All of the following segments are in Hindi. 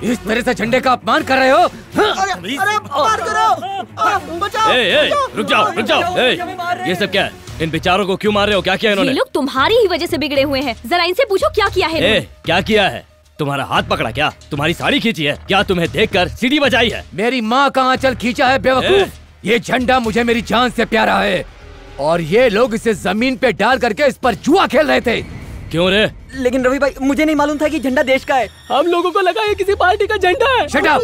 इस तरह से झंडे का अपमान कर रहे हो? अरे मार करो, बचाओ। रुक जाओ। ये सब क्या है? इन बेचारों को क्यों मार रहे हो? क्या किया इन्होंने? ये लोग तुम्हारी ही वजह से बिगड़े हुए हैं। जरा इनसे पूछो क्या किया है। क्या किया है? तुम्हारा हाथ पकड़ा क्या? तुम्हारी साड़ी खींची है क्या? तुम्हें देखकर सीढ़ी बजाई है? मेरी माँ का आंचल खींचा है बेवकूफ। ये झंडा मुझे मेरी जान से प्यारा है और ये लोग इसे जमीन पे डाल करके इस पर जुआ खेल रहे थे। क्यों रे? लेकिन रवि भाई, मुझे नहीं मालूम था कि झंडा देश का है। हम लोगों को लगा ये किसी पार्टी का झंडा है। Shut up!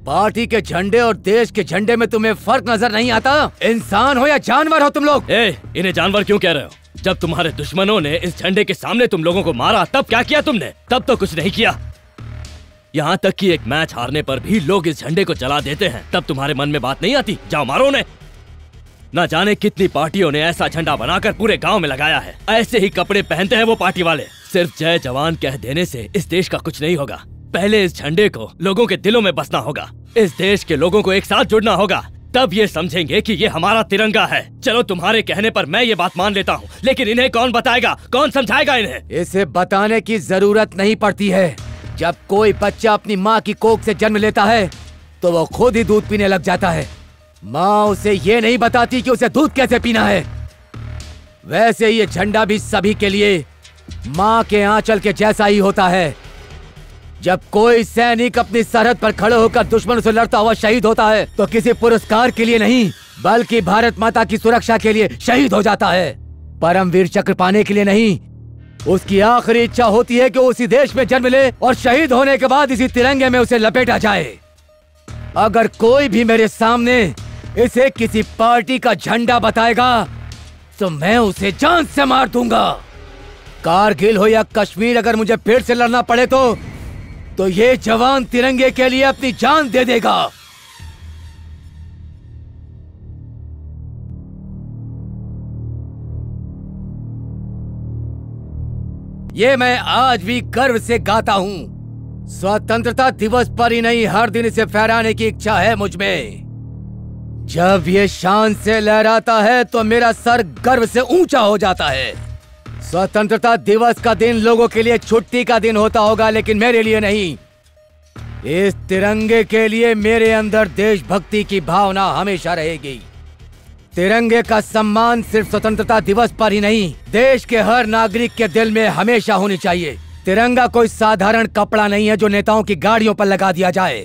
पार्टी के झंडे और देश के झंडे में तुम्हें फर्क नजर नहीं आता? इंसान हो या जानवर हो तुम लोग? इन्हें जानवर क्यों कह रहे हो? जब तुम्हारे दुश्मनों ने इस झंडे के सामने तुम लोगों को मारा तब क्या किया तुमने? तब तो कुछ नहीं किया। यहाँ तक कि एक मैच हारने पर भी लोग इस झंडे को जला देते हैं, तब तुम्हारे मन में बात नहीं आती? जाओ मारो उन्हें। न जाने कितनी पार्टियों ने ऐसा झंडा बनाकर पूरे गांव में लगाया है। ऐसे ही कपड़े पहनते हैं वो पार्टी वाले। सिर्फ जय जवान कह देने से इस देश का कुछ नहीं होगा। पहले इस झंडे को लोगों के दिलों में बसना होगा। इस देश के लोगों को एक साथ जुड़ना होगा, तब ये समझेंगे कि ये हमारा तिरंगा है। चलो तुम्हारे कहने पर मैं ये बात मान लेता हूँ, लेकिन इन्हें कौन बताएगा, कौन समझाएगा इन्हें? इसे बताने की जरूरत नहीं पड़ती है। जब कोई बच्चा अपनी माँ की कोख से जन्म लेता है तो वो खुद ही दूध पीने लग जाता है। माँ उसे ये नहीं बताती कि उसे दूध कैसे पीना है। वैसे ये झंडा भी सभी के लिए माँ के आंचल के जैसा ही होता है। जब कोई सैनिक अपनी सरहद पर खड़े होकर दुश्मन से लड़ता हुआ शहीद होता है तो किसी पुरस्कार के लिए नहीं, बल्कि भारत माता की सुरक्षा के लिए शहीद हो जाता है। परमवीर चक्र पाने के लिए नहीं, उसकी आखिरी इच्छा होती है कि वो उसी देश में जन्म ले और शहीद होने के बाद इसी तिरंगे में उसे लपेटा जाए। अगर कोई भी मेरे सामने इसे किसी पार्टी का झंडा बताएगा तो मैं उसे जान से मार दूंगा। कारगिल हो या कश्मीर, अगर मुझे फिर से लड़ना पड़े तो ये जवान तिरंगे के लिए अपनी जान दे देगा। ये मैं आज भी गर्व से गाता हूँ। स्वतंत्रता दिवस पर ही नहीं, हर दिन इसे फहराने की इच्छा है मुझ में। जब ये शान से लहराता है तो मेरा सर गर्व से ऊंचा हो जाता है। स्वतंत्रता दिवस का दिन लोगों के लिए छुट्टी का दिन होता होगा, लेकिन मेरे लिए नहीं। इस तिरंगे के लिए मेरे अंदर देशभक्ति की भावना हमेशा रहेगी। तिरंगे का सम्मान सिर्फ स्वतंत्रता दिवस पर ही नहीं, देश के हर नागरिक के दिल में हमेशा होनी चाहिए। तिरंगा कोई साधारण कपड़ा नहीं है जो नेताओं की गाड़ियों पर लगा दिया जाए।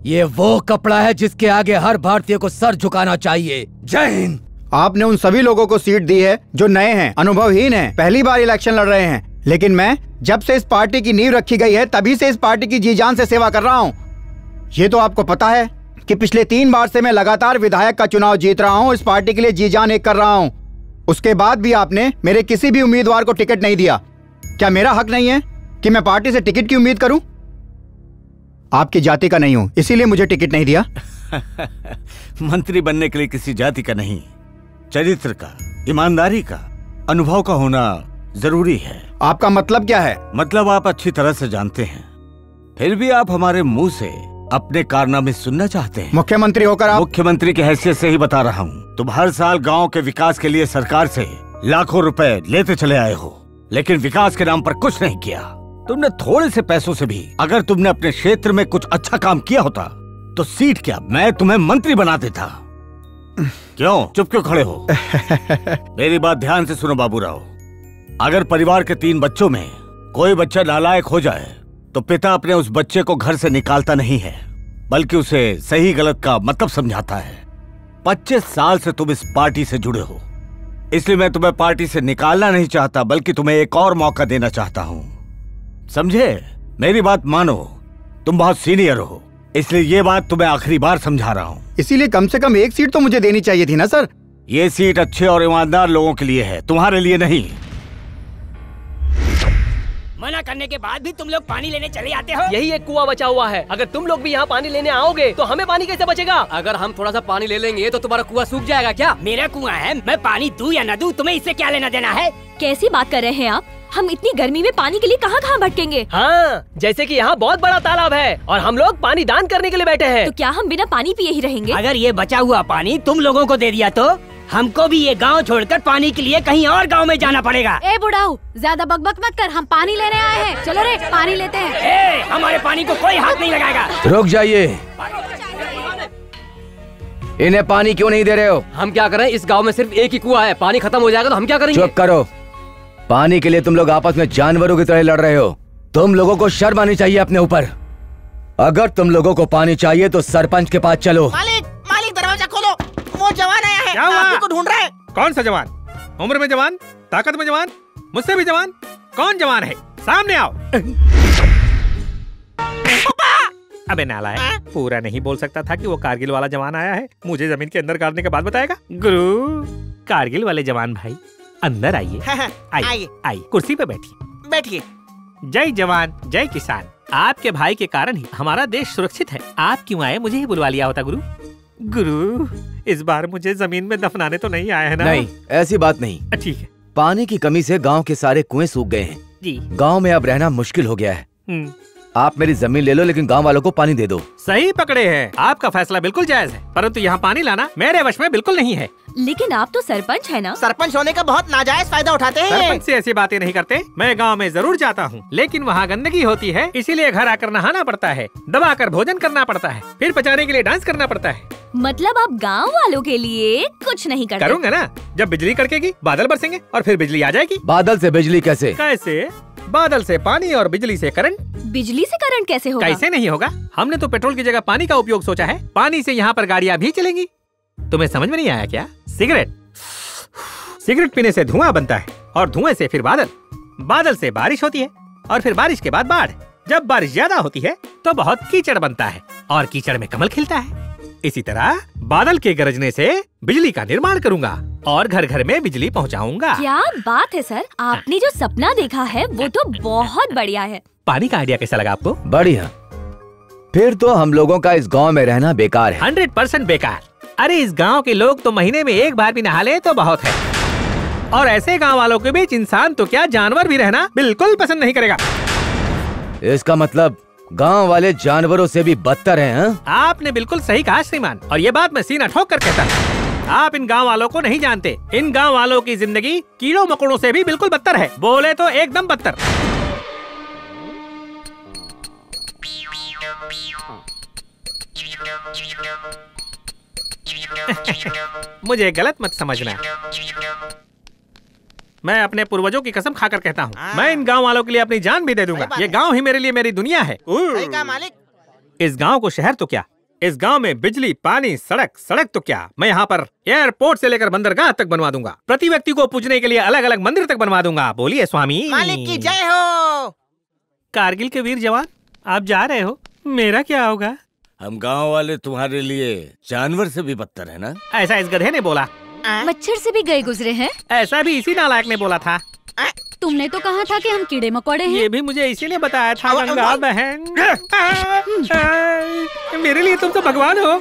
ये वो कपड़ा है जिसके आगे हर भारतीय को सर झुकाना चाहिए। जय हिंद। आपने उन सभी लोगों को सीट दी है जो नए हैं, अनुभवहीन हैं, पहली बार इलेक्शन लड़ रहे हैं। लेकिन मैं जब से इस पार्टी की नींव रखी गई है तभी से इस पार्टी की जी जान से सेवा कर रहा हूँ। ये तो आपको पता है कि पिछले 3 बार से मैं लगातार विधायक का चुनाव जीत रहा हूँ। इस पार्टी के लिए जी जान एक कर रहा हूँ। उसके बाद भी आपने मेरे किसी भी उम्मीदवार को टिकट नहीं दिया। क्या मेरा हक नहीं है कि मैं पार्टी से टिकट की उम्मीद करूं? आपकी जाति का नहीं हूं, इसीलिए मुझे टिकट नहीं दिया। मंत्री बनने के लिए किसी जाति का नहीं, चरित्र का, ईमानदारी का, अनुभव का होना जरूरी है। आपका मतलब क्या है? मतलब आप अच्छी तरह से जानते हैं, फिर भी आप हमारे मुंह से अपने कारनामे सुनना चाहते हैं। मुख्यमंत्री होकर आप? मुख्यमंत्री की हैसियत से ही बता रहा हूँ। तुम हर साल गाँव के विकास के लिए सरकार से लाखों रुपए लेते चले आए हो, लेकिन विकास के नाम पर कुछ नहीं किया। तुमने थोड़े से पैसों से भी अगर तुमने अपने क्षेत्र में कुछ अच्छा काम किया होता तो सीट क्या, मैं तुम्हें मंत्री बना देता। क्यों चुप क्यों खड़े हो? मेरी बात ध्यान से सुनो बाबूराव। अगर परिवार के 3 बच्चों में कोई बच्चा नालायक हो जाए तो पिता अपने उस बच्चे को घर से निकालता नहीं है, बल्कि उसे सही गलत का मतलब समझाता है। 25 साल से तुम इस पार्टी से जुड़े हो, इसलिए मैं तुम्हें पार्टी से निकालना नहीं चाहता, बल्कि तुम्हें एक और मौका देना चाहता हूँ। समझे? मेरी बात मानो, तुम बहुत सीनियर हो, इसलिए ये बात तुम्हें आखिरी बार समझा रहा हूँ। इसीलिए कम से कम एक सीट तो मुझे देनी चाहिए थी ना सर। ये सीट अच्छे और ईमानदार लोगों के लिए है, तुम्हारे लिए नहीं। मना करने के बाद भी तुम लोग पानी लेने चले आते हो। यही एक कुआं बचा हुआ है, अगर तुम लोग भी यहाँ पानी लेने आओगे तो हमें पानी कैसे बचेगा? अगर हम थोड़ा सा पानी ले लेंगे तो तुम्हारा कुआं सूख जाएगा क्या? मेरा कुआं है, मैं पानी दूं या न दूं, तुम्हें इससे क्या लेना देना है? कैसी बात कर रहे हैं आप? हम इतनी गर्मी में पानी के लिए कहाँ भटकेंगे? हाँ, जैसे कि यहाँ बहुत बड़ा तालाब है और हम लोग पानी दान करने के लिए बैठे हैं। तो क्या हम बिना पानी पिए ही रहेंगे? अगर ये बचा हुआ पानी तुम लोगों को दे दिया तो हमको भी ये गांव छोड़कर पानी के लिए कहीं और गांव में जाना पड़ेगा। ए बुढ़ाऊ, ज्यादा बकबक मत कर, हम पानी लेने आए हैं। चलो रे, पानी लेते हैं। ए, हमारे पानी को कोई हाथ नहीं लगाएगा। रुक जाइए, इन्हें पानी क्यों नहीं दे रहे हो? हम क्या करें, इस गांव में सिर्फ एक ही कुआं है, पानी खत्म हो जाएगा तो हम क्या करेंगे? चुप करो। पानी के लिए तुम लोग आपस में जानवरों की तरह लड़ रहे हो। तुम लोगों को शर्म आनी चाहिए अपने ऊपर। अगर तुम लोगों को पानी चाहिए तो सरपंच के पास चलो। मालिक, मालिक दरवाजा खोलो, वो जवान आया है, आप ही को ढूंढ रहा है। कौन सा जवान? उम्र में जवान, ताकत में जवान, मुझसे भी जवान? कौन जवान है? सामने आओ। अबे नालायक, पूरा नहीं बोल सकता था कि वो कारगिल वाला जवान आया है? मुझे जमीन के अंदर गाड़ने के बाद बताएगा। गुरु, कारगिल वाले जवान भाई अंदर आइए। आइए आइए, कुर्सी पे बैठिए। बैठिए। जय जवान जय किसान। आपके भाई के कारण ही हमारा देश सुरक्षित है। आप क्यों आए? मुझे ही बुलवा लिया होता गुरु। गुरु, इस बार मुझे जमीन में दफनाने तो नहीं आए हैं ना? नहीं, ऐसी बात नहीं। ठीक है। पानी की कमी से गांव के सारे कुएं सूख गए हैं जी। गांव में अब रहना मुश्किल हो गया है। आप मेरी जमीन ले लो, लेकिन गांव वालों को पानी दे दो। सही पकड़े हैं, आपका फैसला बिल्कुल जायज है, परंतु यहाँ पानी लाना मेरे वश में बिल्कुल नहीं है। लेकिन आप तो सरपंच है ना? सरपंच होने का बहुत नाजायज फायदा उठाते हैं। सरपंच से ऐसी बातें नहीं करते। मैं गांव में जरूर जाता हूँ, लेकिन वहाँ गंदगी होती है, इसीलिए घर आकर नहाना पड़ता है, दबा कर भोजन करना पड़ता है, फिर पचाने के लिए डांस करना पड़ता है। मतलब आप गांव वालों के लिए कुछ नहीं करते? करूँगा ना। जब बिजली कड़केगी, बादल बरसेंगे और फिर बिजली आ जाएगी। बादल से बिजली कैसे? कैसे? बादल से पानी और बिजली से करंट। बिजली से करंट कैसे होगा? कैसे नहीं होगा? हमने तो पेट्रोल की जगह पानी का उपयोग सोचा है। पानी से यहाँ पर गाड़ियाँ भी चलेंगी। तुम्हें समझ में नहीं आया क्या? सिगरेट पीने से धुआं बनता है और धुएं से फिर बादल, बादल से बारिश होती है और फिर बारिश के बाद बाढ़। जब बारिश ज्यादा होती है तो बहुत कीचड़ बनता है और कीचड़ में कमल खिलता है। इसी तरह बादल के गरजने से बिजली का निर्माण करूंगा और घर घर में बिजली पहुंचाऊंगा। क्या बात है सर, आपने जो सपना देखा है वो तो बहुत बढ़िया है। पानी का आइडिया कैसा लगा आपको? बढ़िया। फिर तो हम लोगों का इस गांव में रहना बेकार है। 100% बेकार। अरे इस गांव के लोग तो महीने में एक बार भी नहा ले तो बहुत है, और ऐसे गांव वालों के बीच इंसान तो क्या जानवर भी रहना बिल्कुल पसंद नहीं करेगा। इसका मतलब गांव वाले जानवरों से भी बदतर हैं, हाँ? आपने बिल्कुल सही कहा श्रीमान, और ये बात मैं सीना ठोक कर कहता हूँ। आप इन गांव वालों को नहीं जानते। इन गांव वालों की जिंदगी कीड़ों मकोड़ों से भी बिल्कुल बदतर है, बोले तो एकदम बदतर। मुझे गलत मत समझना, मैं अपने पूर्वजों की कसम खाकर कहता हूँ, मैं इन गांव वालों के लिए अपनी जान भी दे दूंगा। ये गांव ही मेरे लिए मेरी दुनिया है। मालिक, इस गांव को शहर तो क्या, इस गांव में बिजली, पानी, सड़क तो क्या, मैं यहाँ पर एयरपोर्ट से लेकर बंदरगाह तक बनवा दूंगा। प्रति व्यक्ति को पूजने के लिए अलग अलग मंदिर तक बनवा दूंगा। बोलिए स्वामी। मालिक की जय हो। कारगिल के वीर जवान, आप जा रहे हो, मेरा क्या होगा? हम गांव वाले तुम्हारे लिए जानवर से भी बदतर है ना? ऐसा इस गधे ने बोला। मच्छर से भी गए गुजरे हैं। ऐसा भी इसी नालायक ने बोला था। तुमने तो कहा था कि हम कीड़े मकोड़े हैं। ये भी मुझे इसीलिए बताया था गंगा बहन। मेरे लिए तुम तो भगवान हो।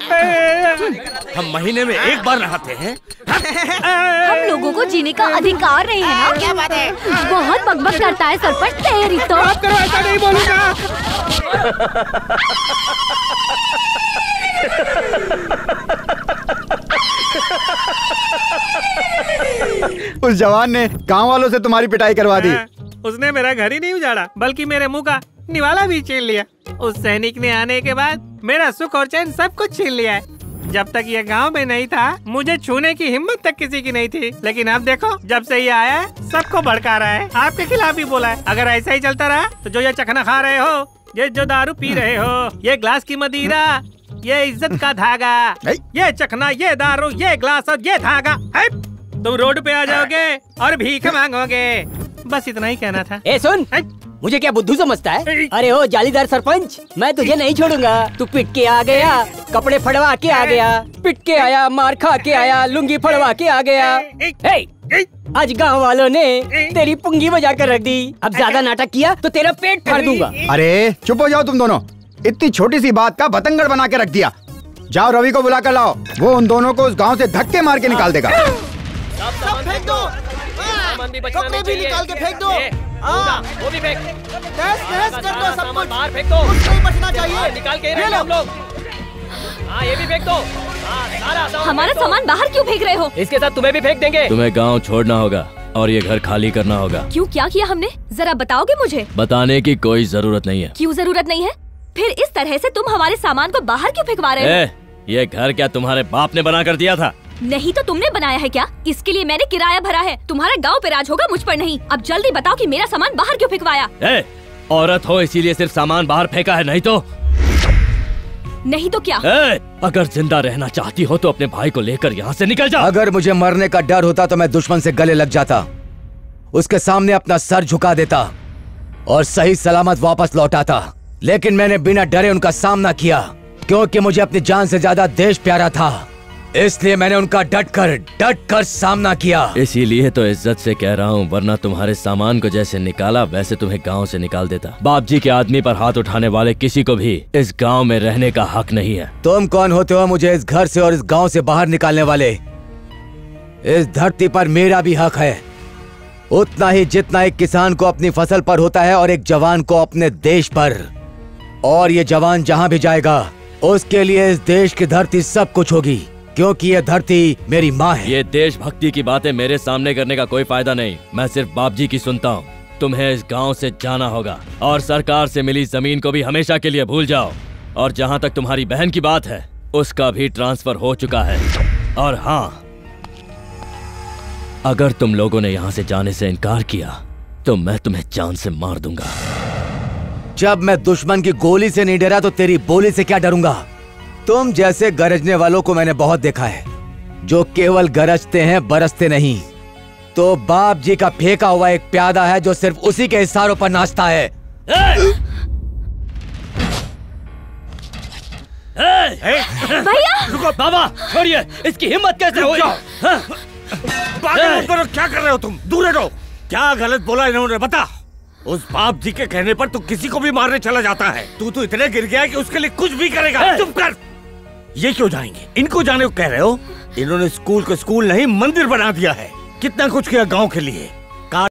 हम महीने में एक बार नहाते हैं। हम लोगों को जीने का अधिकार नहीं है ना? क्या बात है? बहुत बकबक करता है सरपंच। तेरी तो आप करो, ऐसा नहीं बोलूंगा। उस जवान ने गांव वालों से तुम्हारी पिटाई करवा दी। उसने मेरा घर ही नहीं उजाड़ा, बल्कि मेरे मुंह का निवाला भी छीन लिया। उस सैनिक ने आने के बाद मेरा सुख और चैन सब कुछ छीन लिया है। जब तक ये गांव में नहीं था, मुझे छूने की हिम्मत तक किसी की नहीं थी, लेकिन अब देखो, जब से ये आया है, सबको भड़का रहा है, आपके खिलाफ भी बोला है। अगर ऐसा ही चलता रहा तो जो ये चखना खा रहे हो, ये जो दारू पी रहे हो, ये ग्लास की मदिरा, ये इज्जत का धागा, ये चखना, ये दारू, ये ग्लास और ये धागा, तुम रोड पे आ जाओगे और भीख मांगोगे। बस इतना ही कहना था। ए सुन, मुझे क्या बुद्धू समझता है? अरे ओ जालीदार सरपंच, मैं तुझे नहीं छोड़ूंगा। तू पिट के आ गया, कपड़े फड़वा के आ गया, पिट के आया, मार खा के आया, लुंगी फड़वा के आ गया। आज गांव वालों ने तेरी पुंगी बजा कर रख दी। अब ज्यादा नाटक किया तो तेरा पेट फाड़ दूंगा। अरे चुप हो जाओ तुम दोनों। इतनी छोटी सी बात का बतंगड़ बना के रख दिया। जाओ रवि को बुला कर लाओ, वो उन दोनों को उस गांव से धक्के मार के निकाल देगा। सब फेंक दो, कपड़े भी निकाल के फेंक दो, वो भी फेंक, तहस कर दो, सब कुछ बाहर फेंक दो, कुछ नहीं बचना चाहिए। निकाल के हम लोग। हाँ ये भी फेंक दो। हमारा सामान बाहर क्यों फेंक रहे हो? इसके साथ तुम्हें भी फेंक देंगे। तुम्हें गांव छोड़ना होगा और ये घर खाली करना होगा। क्यों, क्या किया हमने? जरा बताओगे मुझे? बताने की कोई जरूरत नहीं है। क्यों जरूरत नहीं है? फिर इस तरह से तुम हमारे सामान को बाहर क्यों फेंकवा रहे हो? ये घर क्या तुम्हारे बाप ने बना कर दिया था? नहीं तो तुमने बनाया है क्या? इसके लिए मैंने किराया भरा है। तुम्हारा गांव पे राज होगा, मुझ पर नहीं। अब जल्दी बताओ कि मेरा सामान बाहर क्यों फेंकवाया? औरत हो इसीलिए सिर्फ सामान बाहर फेंका है, नहीं तो क्या? अगर जिंदा रहना चाहती हो तो अपने भाई को लेकर यहाँ से निकल जा। अगर मुझे मरने का डर होता तो मैं दुश्मन से गले लग जाता, उसके सामने अपना सर झुका देता और सही सलामत वापस लौट आता। लेकिन मैंने बिना डरे उनका सामना किया क्योंकि मुझे अपनी जान से ज्यादा देश प्यारा था। इसलिए मैंने उनका डट कर सामना किया। इसीलिए तो इज्जत से कह रहा हूँ, वरना तुम्हारे सामान को जैसे निकाला वैसे तुम्हें गांव से निकाल देता। बाप जी के आदमी पर हाथ उठाने वाले किसी को भी इस गांव में रहने का हक नहीं है। तुम कौन होते हो मुझे इस घर से और इस गांव से बाहर निकालने वाले? इस धरती पर मेरा भी हक है, उतना ही जितना एक किसान को अपनी फसल पर होता है और एक जवान को अपने देश पर। और ये जवान जहाँ भी जाएगा उसके लिए इस देश की धरती सब कुछ होगी, क्योंकि ये धरती मेरी माँ है। ये देशभक्ति की बातें मेरे सामने करने का कोई फायदा नहीं। मैं सिर्फ बाप जी की सुनता हूँ। तुम्हें इस गांव से जाना होगा और सरकार से मिली जमीन को भी हमेशा के लिए भूल जाओ। और जहाँ तक तुम्हारी बहन की बात है, उसका भी ट्रांसफर हो चुका है। और हाँ, अगर तुम लोगों ने यहाँ से जाने से इनकार किया तो मैं तुम्हें जान से मार दूंगा। जब मैं दुश्मन की गोली से नहीं डरा तो तेरी बोली से क्या डरूंगा? तुम जैसे गरजने वालों को मैंने बहुत देखा है, जो केवल गरजते हैं, बरसते नहीं। तो बाप जी का फेंका हुआ एक प्यादा है जो सिर्फ उसी के इशारों पर नाचता है। भैया! रुको बाबा, छोड़िए, इसकी हिम्मत कैसे हुई? क्या कर रहे हो तुम? दूर हटो। क्या गलत बोला इन्होंने, बता। उस बाप जी के कहने पर तू किसी को भी मारने चला जाता है। तू तो इतने गिर गया कि उसके लिए कुछ भी करेगा। चुप कर। ये क्यों जाएंगे? इनको जाने को कह रहे हो? इन्होंने स्कूल को स्कूल नहीं मंदिर बना दिया है। कितना कुछ किया गांव के लिए।